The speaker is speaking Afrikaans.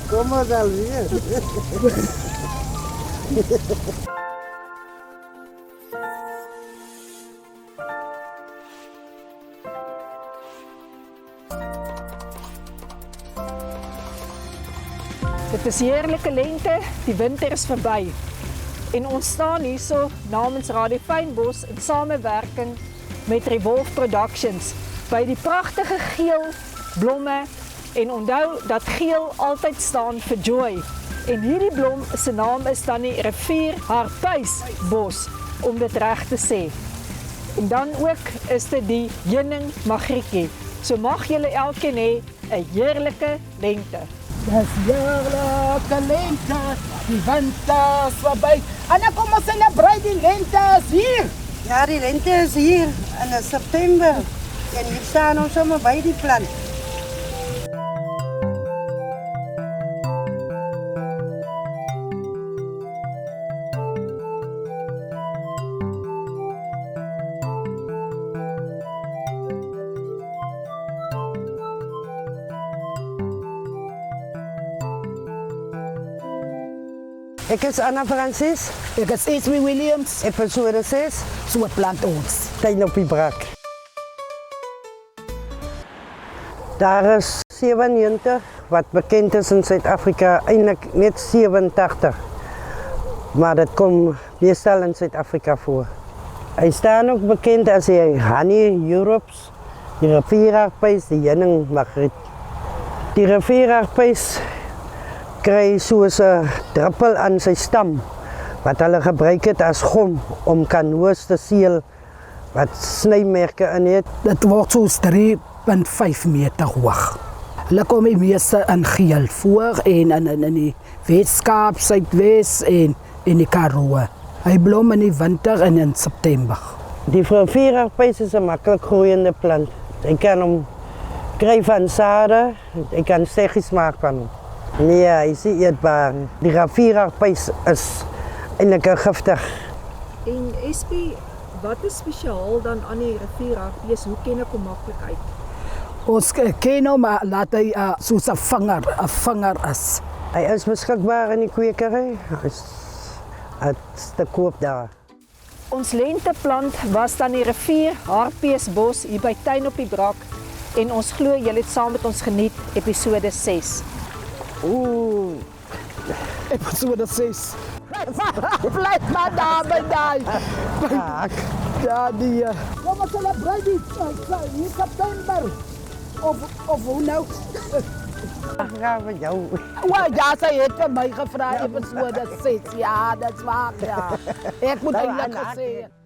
Kom maar dan weer. Dit is heerlijke lente, die winter is verby. En ons staan hierso namens Radio Fynbos in samewerking met Revolve Productions by die pragtige geel blomme en onthou dat geel altyd staan vir joy. En hierdie blom se naam is dan die rivier Hartbeesbos om dit reg te sê. En dan ook is dit die heuning magrietjie. So mag julle elkeen hê 'n heerlike lente. Dis heerlijke lente, die winter is voorbij. En dan kom ons celebrate die lente is hier. Ja, die lente is hier in September. En hier staan ons sommer by die plant. Ek is Anna Francis, Ek is Esme Williams, episode 6, so plant ons. Tuin op die Brak. Daar is 97 wat bekend is in Suid-Afrika, eintlik net 87. Maar dit kom meestal in Suid-Afrika voor. Hy staan ook bekend as die Honey Europes, die rivierhartbees, die heuning magriet. Die rivierhartbees kry soos 'n druppel aan sy stam wat hulle gebruik het as gom om kanoes te seël wat snymerke in het. Dit word soos 3,5 meter hoog. Hulle kom die meeste in geel voor en in die Weskaap, Suidwes en in die Karoo. Hy blom in die winter en in September. Die rivierhartbees is 'n maklik groeiende plant. Jy kan hom kry van sade, jy kan steggies maak van hom. Nee, hy is nie eetbaar. Die rivierhartbees is eintlik giftig. En SP, wat is spesiaal dan aan die rivierhartbees? Hoe ken ek hom maklik uit? Ons ken hom, maar laat hy soos 'n vinger is. Hy is beskikbaar in die kwekery. Hy is te koop daar. Ons lenteplant was dan die rivierhartbeesbos hier by Tuin op die Brak en ons glo julle het saam met ons geniet episode 6. Oeh, episode 6. Blijf maar daar by die. Ja, die... Kom ons celebrate die in September. Of hoe nou? Ja, vir jou. Ja, sy het vir my gevra episode 6. Ja, dit is waar, ja. Ek moet eintlik gesê het.